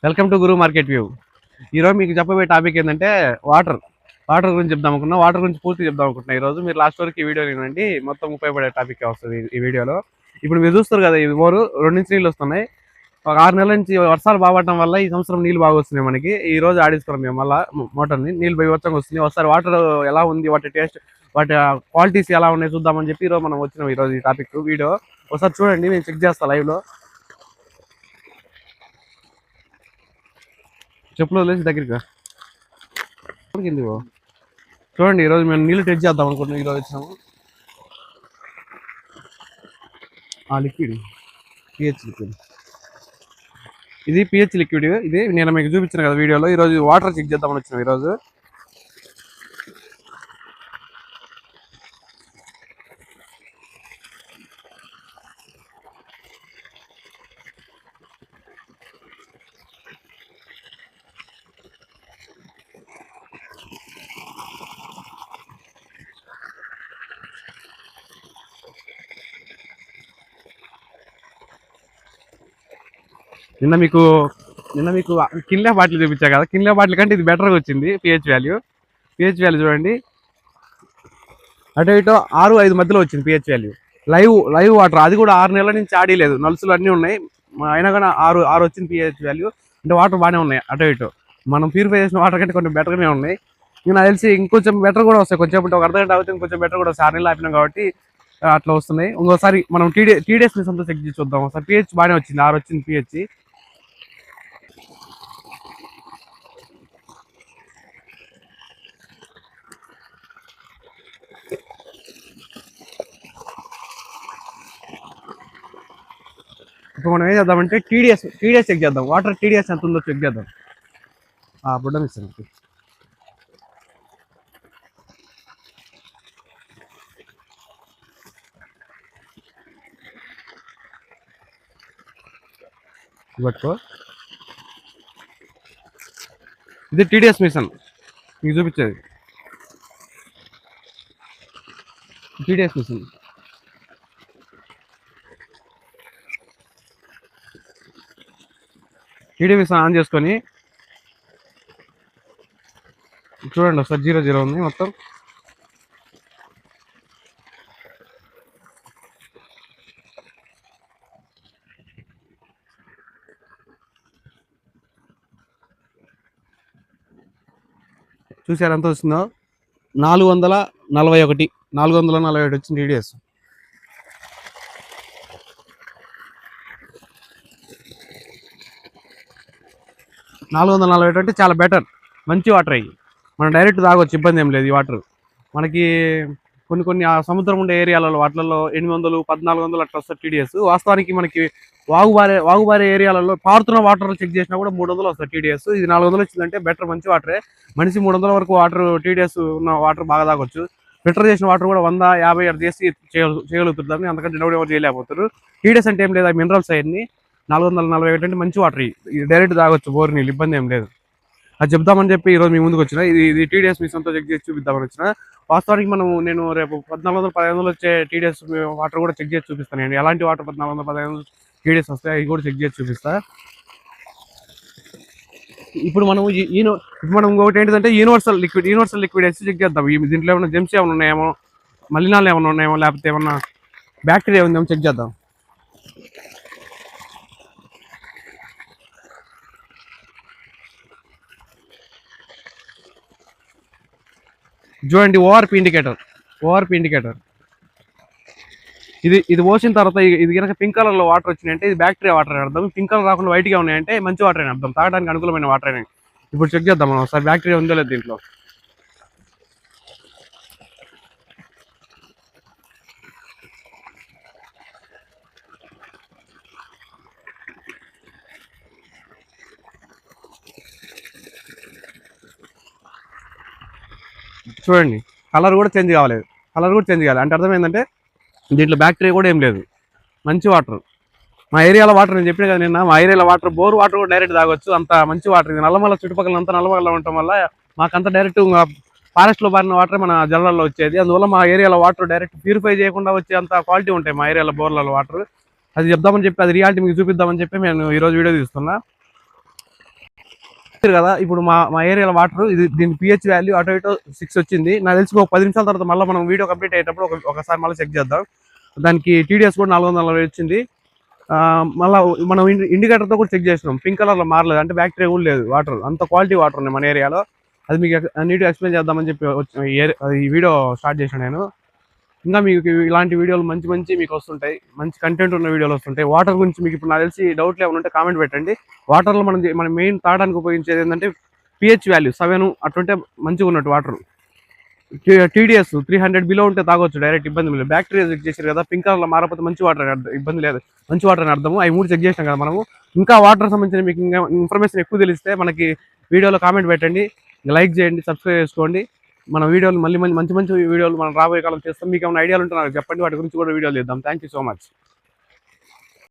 Welcome to Guru market view. ఈరోజు మీకు చెప్పబోయే టాపిక్ ఏంటంటే వాటర్ గురించి చెప్దాం అనుకున్నా. వాటర్ గురించి పూర్తి చెప్దాం అనుకుంటున్నా. ఈరోజు మీరు లాస్ట్ వరకు ఈ వీడియో వినండి, మొత్తం ఉపయోగపడే టాపిక్ వస్తుంది ఈ వీడియోలో. ఇప్పుడు మీరు చూస్తారు కదా, ఇది బోరు 2 నుంచి నీళ్ళు వస్తున్నాయి. ఒక 6 నెలల నుంచి వర్షాలు బాగపడటం వల్ల ఈ సంవత్సరం నీళ్ళు బాగా వస్తున్నాయి మనకి. ఈ రోజు ఆడిస్తున్నాం మేము మళ్ళీ మోటార్ని. నీళ్ళు బీభత్సంగా వస్తుంది. ఒకసారి వాటర్ ఎలా ఉంది, వాటి టేస్ట్, వాటి క్వాలిటీస్ ఎలా ఉన్నాయి చూద్దామని చెప్పి ఈరోజు మనం వచ్చినాం. ఈరోజు ఈ టాపిక్ వీడియో ఒకసారి చూడండి, నేను చెక్ చేస్తాను లైవ్లో. చెప్పులు వదిలేసి దగ్గరికి కింది చూడండి. ఈరోజు మేము నీళ్ళు టెస్ట్ చేద్దాం అనుకుంటున్నాం. ఈరోజు వచ్చినాము. లిక్విడ్ పిహెచ్ లిక్విడ్, ఇది పిహెచ్ లిక్విడ్. ఇది నేను మీకు చూపించాను కదా వీడియోలో. ఈరోజు వాటర్ చెక్ చేద్దామని వచ్చినాం ఈరోజు. నిన్న మీకు కిన్లే బాటిల్ చూపించా కదా, కిన్లే బాటిల్ కంటే ఇది బెటర్గా వచ్చింది పిహెచ్ వాల్యూ. చూడండి, అటు ఇటు 6-5 మధ్యలో వచ్చింది పిహెచ్ వాల్యూ. లైవ్ వాటర్, అది కూడా 6 నెలల నుంచి ఆడలేదు, నలుసులు అన్నీ ఉన్నాయి. అయినా కానీ 6 వచ్చింది పిహెచ్ వాల్యూ. అంటే వాటర్ బాగానే ఉన్నాయి. అటు ఇటు మనం ప్యూరిఫై చేసిన వాటర్ కంటే కొంచెం బెటర్గానే ఉన్నాయి. నాకు తెలిసి ఇంకొంచెం బెటర్ కూడా వస్తాయి. కొంచెం ఒక అర్ధగంట అవుతుంది, ఇంకొంచెం బెటర్ కూడా వస్తాయి. 6 నెలలు ఆపినాం కాబట్టి అట్లా వస్తున్నాయి. ఇంకోసారి మనం టీడీఎస్ అంతా చెక్ చేసి చూద్దాం. ఒకసారి పిహెచ్ బాగానే వచ్చింది, 6 వచ్చింది పిహెచ్. ఇప్పుడు మనం ఏం చేద్దామంటే టీడీఎస్ చెక్ చేద్దాం. వాటర్ టీడీఎస్ ఎంత ఉందో చెక్ చేద్దాం. బుడ్డం ఇస్తాను. పట్టుకో, ఇది టీడీఎస్ మిషన్ మీకు చూపించేది. టీడీఎస్ మిషన్ ఆన్ చేసుకొని చూడండి ఒకసారి. 0 ఉంది మొత్తం. చూసారు ఎంత వస్తుందో? 441 వచ్చింది టీడీఎస్. 441 అంటే చాలా బెటర్, మంచి వాటర్ అయ్యి. మనం డైరెక్ట్ తాగొచ్చు, ఇబ్బంది ఏం లేదు. ఈ వాటర్ మనకి కొన్ని సముద్రం ఉండే ఏరియాలలో వాటిలలో 800, 1400 అట్లా వస్తుంది టీడీఎస్. వాస్తవానికి మనకి వాగుబారే ఏరియాలలో పారుతున్న వాటర్ చెక్ చేసినా కూడా 300 వస్తుంది టీడీఎస్. ఇది 400 వచ్చిందంటే బెటర్, మంచి వాటరే. మనిషి 300 వరకు వాటర్ టీడీఎస్ ఉన్న వాటర్ బాగా తాగొచ్చు. ఫిల్టర్ చేసిన వాటర్ కూడా 100-50 అట్లా చేసి చేయగలుగుతుంది. అంతకంటే ఎవరు చేయలేకపోతారు. టీడీఎస్ అంటే ఏం లేదు, మినరల్స్ అవన్నీ. 441 అంటే మంచి వాటర్, ఇది డైరెక్ట్ తాగొచ్చు, బోర్ నీళ్ళు, ఇబ్బంది ఏం లేదు. అది చెప్దామని చెప్పి ఈరోజు మీ ముందుకు వచ్చిన. ఇది టీడీఎస్ మీ సొంత చెక్ చేసి చూపిద్దామని వచ్చిన. వాస్తవానికి నేను రేపు 1400-1500 వచ్చే టీడీఎస్ వాటర్ కూడా చెక్ చేసి చూపిస్తాను. నేను ఎలాంటి వాటర్ 1400-1500 టీడీఎస్ వస్తాయి అవి కూడా చెక్ చేసి చూపిస్తా. ఇప్పుడు మనం ఇంకొకటి ఏంటంటే యూనివర్సల్ లిక్విడ్ వేసి చెక్ చేద్దాం. దీంట్లో ఏమైనా జెమ్స్ ఏమైనా ఉన్నాయేమో, మలినాలు ఏమైనా ఉన్నాయేమో, లేకపోతే ఏమన్నా బ్యాక్టీరియా ఉందేమో చెక్ చేద్దాం. చూడండి, ఓఆర్పి ఇండికేటర్. ఇది పోసిన తర్వాత ఇది కనుక పింక్ కలర్ లో వాటర్ వచ్చినాయంటే ఇది బ్యాక్టీరియా వాటర్ అని అర్థం. పింక్ కలర్ రాకుండా వైట్ గా ఉన్నాయంటే మంచి వాటర్ అని అర్థం, తాగడానికి అనుకూలమైన వాటర్ అని. ఇప్పుడు చెక్ చేద్దాం మనం ఒకసారి, బ్యాక్టీరియా ఉందో లేదు దీంట్లో. చూడండి, కలర్ కూడా చేంజ్ కావాలి అంటే అర్థం ఏంటంటే దీంట్లో బ్యాక్టీరియా కూడా ఏం లేదు, మంచి వాటర్. మా ఏరియాలో వాటర్ నేను చెప్పిన కదా నిన్న, మా ఏరియాలో వాటర్ బోర్ వాటర్ కూడా డైరెక్ట్ తాగొచ్చు, అంత మంచి వాటర్. ఇది నల్లమల్ల చుట్టుపక్కల అంతా నల్లమల్ల ఉండటం వల్ల మాకంతా డైరెక్ట్ ఫారెస్ట్లో బారిన వాటర్ మన జలాల్లో వచ్చేది. అందువల్ల మా ఏరియాలో వాటర్ డైరెక్ట్ ప్యూరిఫై చేయకుండా వచ్చే అంత క్వాలిటీ ఉంటాయి మా ఏరియాలో బోర్లలో వాటర్. అది చెప్దామని చెప్పి, అది రియాలిటీ మీకు చూపిద్దామని చెప్పి నేను ఈరోజు వీడియో తీస్తున్నా. కదా ఇప్పుడు మా ఏరియాలో వాటర్ ఇది దీని పిహెచ్ వాల్యూ అటు ఇటు 6 వచ్చింది. నాకు తెలిసి ఒక 10 నిమిషాల తర్వాత మళ్ళీ మనం వీడియో కంప్లీట్ అయ్యేటప్పుడు ఒకసారి మళ్ళీ చెక్ చేద్దాం. దానికి టీడీఎస్ కూడా 440 వచ్చింది. మళ్ళీ మనం ఇండికేటర్తో కూడా చెక్ చేసినాం, పింక్ కలర్లో మారలేదు, అంటే బ్యాక్టీరియా కూడా లేదు. వాటర్ అంత క్వాలిటీ వాటర్ ఉన్నాయి మన ఏరియాలో. అది మీకు నీట్గా ఎక్స్ప్లెయిన్ చేద్దామని చెప్పి ఈ వీడియో స్టార్ట్ చేశాను నేను. ఇంకా మీకు ఇలాంటి వీడియోలు మంచి మీకు వస్తుంటాయి, మంచి కంటెంట్ ఉన్న వీడియోలు వస్తుంటాయి. వాటర్ గురించి మీకు ఇప్పుడు నాకు తెలిసి డౌట్లు ఏమైనా ఉంటే కామెంట్ పెట్టండి. వాటర్లో మనం మెయిన్ తాగడానికి ఉపయోగించేది ఏంటంటే పిహెచ్ వాల్యూ 7 అట్లుంటే మంచిగా ఉన్నట్టు వాటర్. టీడీఎస్ 300 బిలో ఉంటే తాగొచ్చు డైరెక్ట్, ఇబ్బంది లేదు. బ్యాక్టీరియా చెక్ చేశారు కదా, పింక్ కలర్లో మారకపోతే మంచి వాటర్ అని అర్థం, ఇబ్బంది లేదు, మంచి వాటర్ అని అర్థము. అవి 3 చెక్ చేసినాం కదా మనము. ఇంకా వాటర్ సంబంధించిన మీకు ఇంకా ఇన్ఫర్మేషన్ ఎక్కువ తెలిస్తే మనకి వీడియోలో కామెంట్ పెట్టండి, లైక్ చేయండి, సబ్స్క్రైబ్ చేసుకోండి. మన వీడియోలు మళ్ళీ మంచి వీడియోలు మనం రాబోయే కాలం చేస్తాం. మీకు ఏమైనా ఐడియాలు ఉంటే నాకు చెప్పండి, వాటి గురించి కూడా వీడియోలు చేద్దాం. Thank you so much.